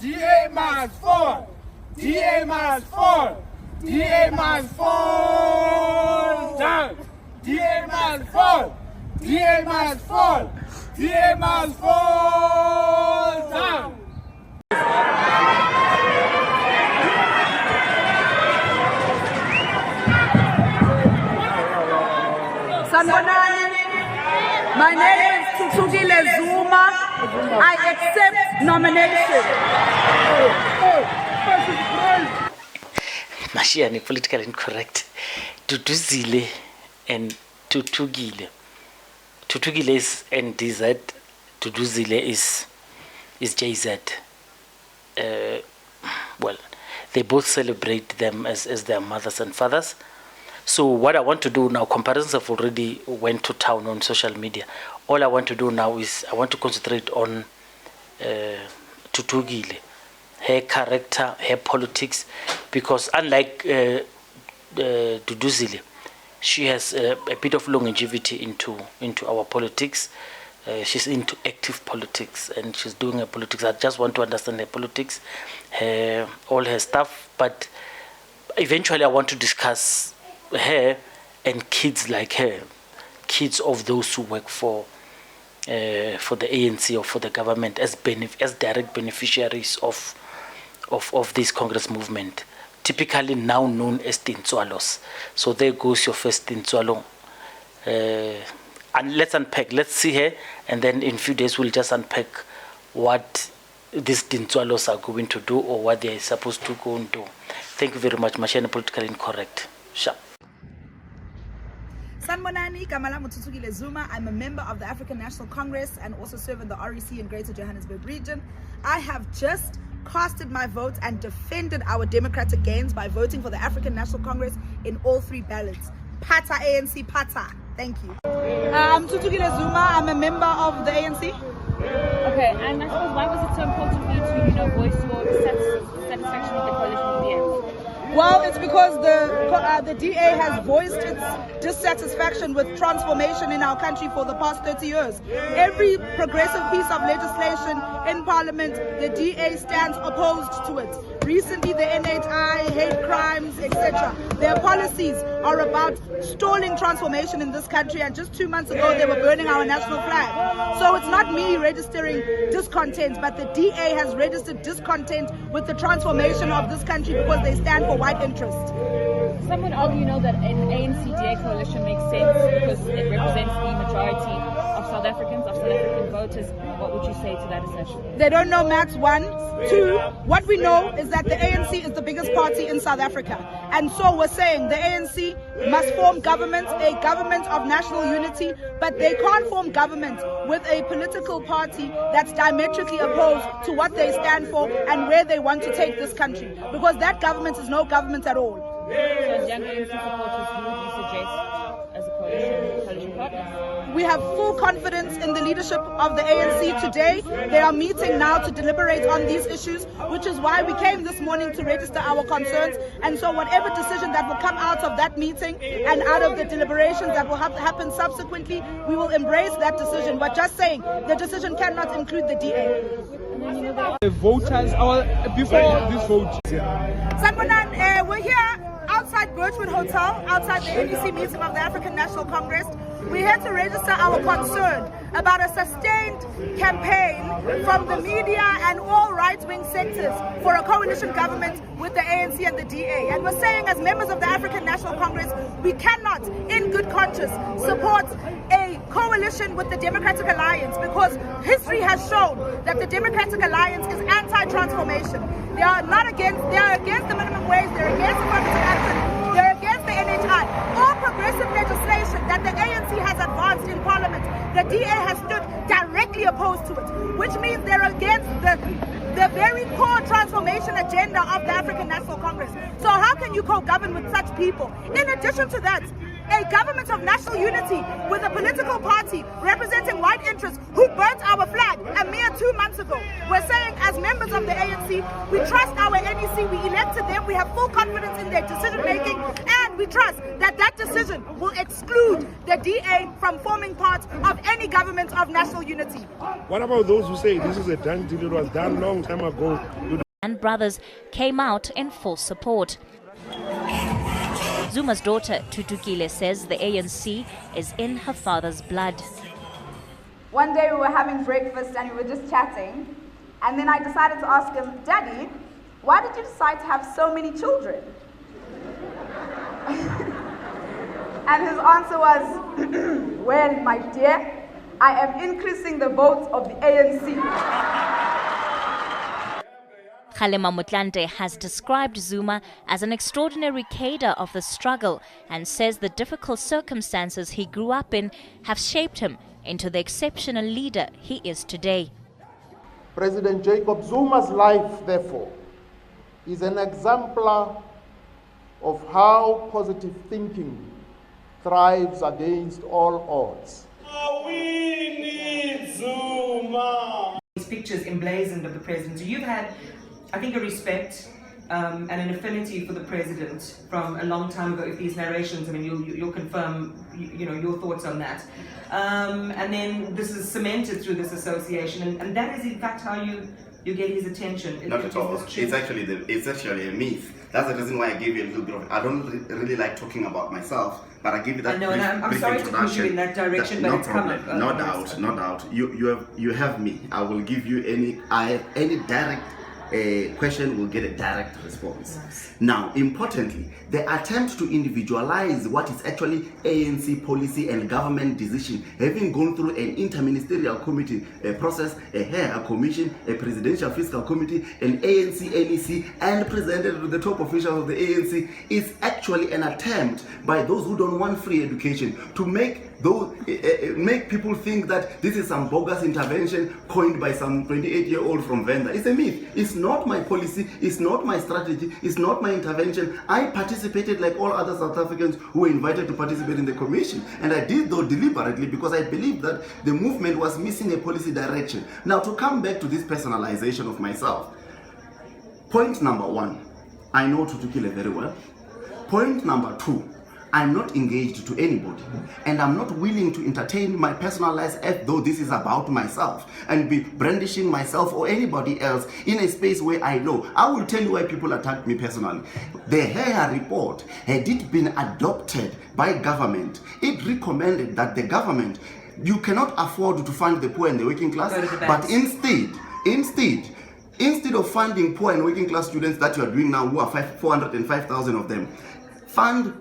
DA must fall. DA must fall. DA must fall down. DA must fall. DA must fall. DA must fall down. Sanibonani. My name is Duduzile Zuma. I accept nomination. Mashiane, politically incorrect. Duduzile and Thuthukile. Thuthukile is NDZ. Duduzile is JZ. Well, they both celebrate them as their mothers and fathers. So what I want to do now, comparisons have already went to town on social media. All I want to do now is I want to concentrate on Thuthukile, her character, her politics, because unlike Duduzile, she has a bit of longevity into our politics. She's into active politics and she's doing her politics. I just want to understand her politics, all her stuff, but eventually I want to discuss her and kids like her, kids of those who work for the ANC or for the government as direct beneficiaries of this Congress movement, typically now known as Tintswalos. So there goes your first Tintswalo. And let's unpack, let's see her, and then in a few days we'll just unpack what these Tintswalos are going to do or what they're supposed to go and do. Thank you very much. Mashane, politically incorrect. Sharp. Sanibonani, Kamala Thuthukile Zuma. I'm a member of the African National Congress and also serve in the REC in Greater Johannesburg region. I have just casted my vote and defended our democratic gains by voting for the African National Congress in all 3 ballots. Pata ANC, Pata. Thank you. I'm Thuthukile Zuma. I'm a member of the ANC. Okay, and I suppose why was it so important for you to, voice your satisfaction with the coalition with the ANC? Well, it's because the DA has voiced its dissatisfaction with transformation in our country for the past 30 years. Every progressive piece of legislation in Parliament, the DA stands opposed to it. Recently, the NHI, hate crimes, etc. Their policies are about stalling transformation in this country, and just 2 months ago, they were burning our national flag. So it's not me registering discontent, but the DA has registered discontent with the transformation of this country because they stand for white interest. Some would argue, that an ANC-DA coalition makes sense because it represents the majority of South African voters. What would you say to that assertion? They don't know maths, 1. 2, what we know is that the ANC is the biggest party in South Africa. And so we're saying the ANC must form government, a government of national unity, but they can't form government with a political party that's diametrically opposed to what they stand for and where they want to take this country. Because that government is no government at all. So as young ANC supporters, who would you suggest as a coalition partner? We have full confidence in the leadership of the ANC today. They are meeting now to deliberate on these issues, which is why we came this morning to register our concerns. And so whatever decision that will come out of that meeting and out of the deliberations that will have to happen subsequently, we will embrace that decision. But just saying, the decision cannot include the DA. The voters, before this vote. Sanibonani, we're here outside Birchwood Hotel, outside the NEC meeting of the African National Congress. We're here to register our concern about a sustained campaign from the media and all right-wing sectors for a coalition government with the ANC and the DA. And we're saying, as members of the African National Congress, we cannot, in good conscience, support a coalition with the Democratic Alliance because history has shown that the Democratic Alliance is anti-transformation. They are against the minimum wage, they're against affirmative action, they're against the NHI. All progressive legislation that the ANC has advanced in Parliament, the DA has stood directly opposed to it, which means they're against the very core transformation agenda of the African National Congress. So how can you co-govern with such people? In addition to that, a government of national unity with a political party representing white interests who burnt our flag a mere 2 months ago. We're saying, as members of the ANC, ANC. We trust our NEC. We elected them. We have full confidence in their decision making, and we trust that that decision will exclude the DA from forming part of any government of national unity. What about those who say this is a done deal, it was done long time ago? And brothers came out in full support. Zuma's daughter, Thuthukile, says the ANC is in her father's blood. One day we were having breakfast and we were just chatting, and then I decided to ask him, Daddy, why did you decide to have so many children? And his answer was, well, my dear, I am increasing the votes of the ANC. Kgalema Motlanthe has described Zuma as an extraordinary cadre of the struggle and says the difficult circumstances he grew up in have shaped him into the exceptional leader he is today. President Jacob Zuma's life, therefore, is an exemplar of how positive thinking thrives against all odds. We need Zuma! These pictures emblazoned of the president. So you've had, I think, a respect and an affinity for the president from a long time ago. If these narrations, I mean, you'll confirm, you know, your thoughts on that. And then this is cemented through this association, and that is in fact how you get his attention. Not at all. It's actually a myth. That's the reason why I gave you a little bit of. I don't really like talking about myself, but I give you that. I know, and I'm sorry to push you in that direction, but no it's problem. come up. No doubt. You have me. I will give you any direct question will get a direct response. Yes. Now, importantly, the attempt to individualize what is actually ANC policy and government decision, having gone through an interministerial committee process, a commission, a presidential fiscal committee, an ANC NEC, and presented to the top officials of the ANC, is actually an attempt by those who don't want free education to make people think that this is some bogus intervention coined by some 28-year-old from Venda. It's a myth. It's not my policy. It's not my strategy. It's not my intervention. I participated like all other South Africans who were invited to participate in the commission. And I did so deliberately because I believed that the movement was missing a policy direction. Now, to come back to this personalization of myself, point number one, I know Thuthukile very well. Point number two, I'm not engaged to anybody, and I'm not willing to entertain my personal life as though this is about myself and be brandishing myself or anybody else in a space where I know. I will tell you why people attacked me personally. The HEA report, had it been adopted by government, it recommended that the government, you cannot afford to fund the poor and the working class, but instead of funding poor and working class students that you are doing now, who are 405,000 of them, fund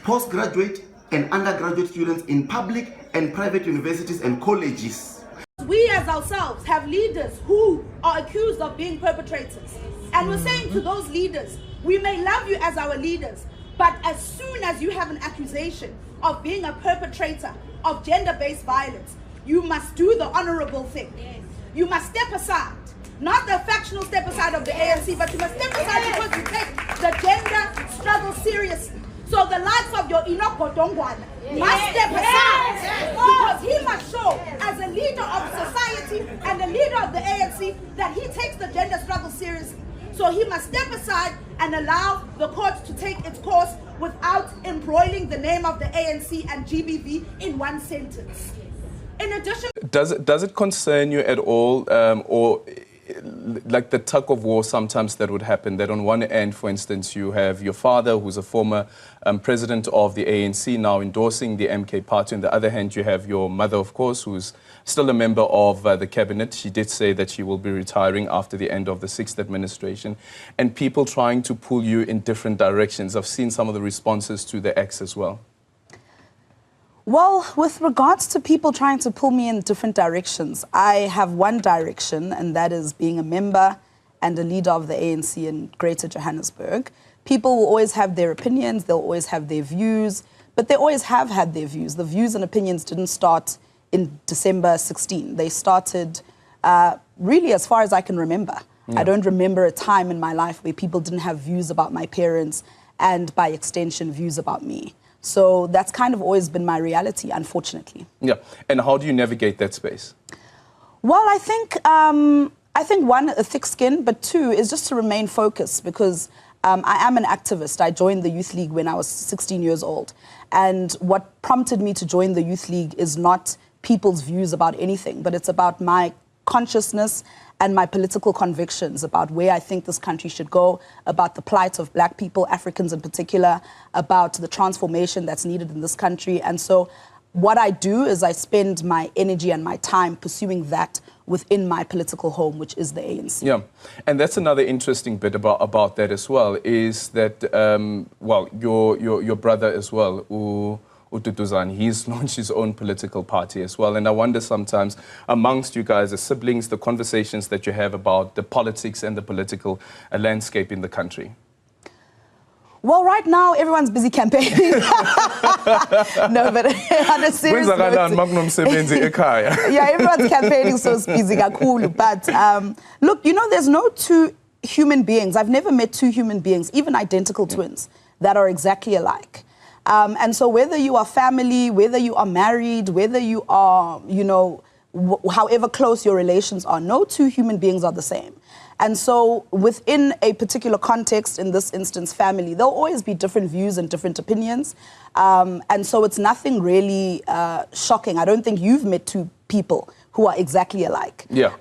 postgraduate and undergraduate students in public and private universities and colleges. We as ourselves have leaders who are accused of being perpetrators. And we're saying to those leaders, we may love you as our leaders, but as soon as you have an accusation of being a perpetrator of gender-based violence, you must do the honorable thing. You must step aside. Not the factional step aside of the ANC, but you must step aside because you take the gender struggle seriously. So the likes of your Enoch Godongwana must step aside because he must show as a leader of society and a leader of the ANC that he takes the gender struggle seriously. So he must step aside and allow the court to take its course without embroiling the name of the ANC and GBV in one sentence. In addition, Does it concern you at all, or like the tug of war sometimes that would happen, that on one end, for instance, you have your father, who's a former president of the ANC, now endorsing the MK party. On the other hand, you have your mother, of course, who's still a member of the cabinet. She did say that she will be retiring after the end of the 6th administration. And people trying to pull you in different directions. I've seen some of the responses to the ex as well. Well, with regards to people trying to pull me in different directions, I have one direction, and that is being a member and a leader of the ANC in Greater Johannesburg. People will always have their opinions, they'll always have their views, but they always have had their views. The views and opinions didn't start in December 16. They started really as far as I can remember. Yeah. I don't remember a time in my life where people didn't have views about my parents and, by extension, views about me. So that's kind of always been my reality, unfortunately. Yeah. And how do you navigate that space? Well, I think I think one, a thick skin, but two is just to remain focused because I am an activist. I joined the Youth League when I was 16 years old. And what prompted me to join the Youth League is not people's views about anything, but it's about my consciousness and my political convictions about where I think this country should go, about the plight of black people, Africans in particular, about the transformation that's needed in this country. And so what I do is I spend my energy and my time pursuing that within my political home, which is the ANC. Yeah, and that's another interesting bit about that as well, is that, well, your brother as well, Duduzile, he's launched his own political party as well. And I wonder sometimes amongst you guys as siblings, the conversations that you have about the politics and the political landscape in the country. Well, right now, everyone's busy campaigning. No, but on a serious note, yeah, everyone's campaigning, so it's busy. But look, you know, there's no two human beings. I've never met two human beings, even identical twins, that are exactly alike. And so whether you are family, whether you are married, whether you are, you know, however close your relations are, no two human beings are the same. And so within a particular context, in this instance, family, there'll always be different views and different opinions. And so it's nothing really shocking. I don't think you've met two people who are exactly alike. Yeah.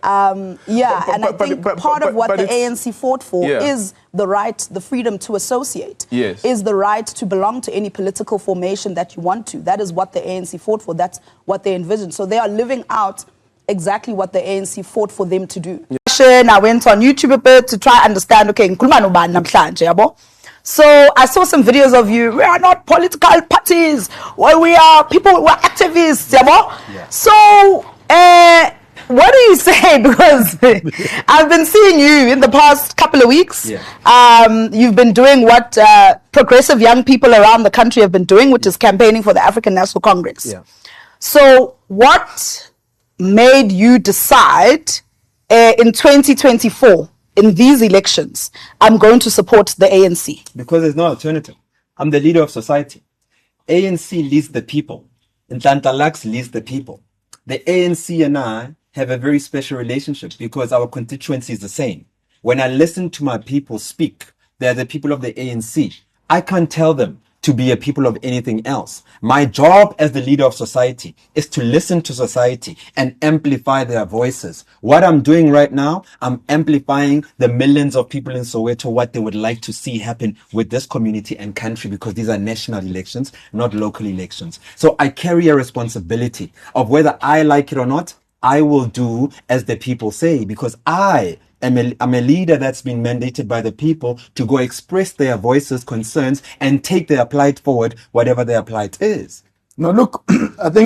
Yeah, and I think part of what the ANC fought for is the right, the freedom to associate. Yes. Is the right to belong to any political formation that you want to. That is what the ANC fought for. That's what they envisioned. So they are living out exactly what the ANC fought for them to do. Yeah. I went on YouTube a bit to try and understand, okay, so I saw some videos of you. We are not political parties. Well, we are people, we're activists. Yeah. So, what do you say? Because I've been seeing you in the past couple of weeks. Yeah. You've been doing what progressive young people around the country have been doing, which is campaigning for the African National Congress. Yeah. So what made you decide in 2024, in these elections, I'm going to support the ANC? Because there's no alternative. I'm the leader of society. ANC leads the people. Ntlantla leads the people. The ANC and I have a very special relationship because our constituency is the same. When I listen to my people speak, they're the people of the ANC. I can't tell them to be a people of anything else. My job as the leader of society is to listen to society and amplify their voices. What I'm doing right now, I'm amplifying the millions of people in Soweto, what they would like to see happen with this community and country, because these are national elections, not local elections. So I carry a responsibility of whether I like it or not, I will do as the people say, because I'm a leader that's been mandated by the people to go express their voices, concerns, and take their plight forward, whatever their plight is. Now look, I think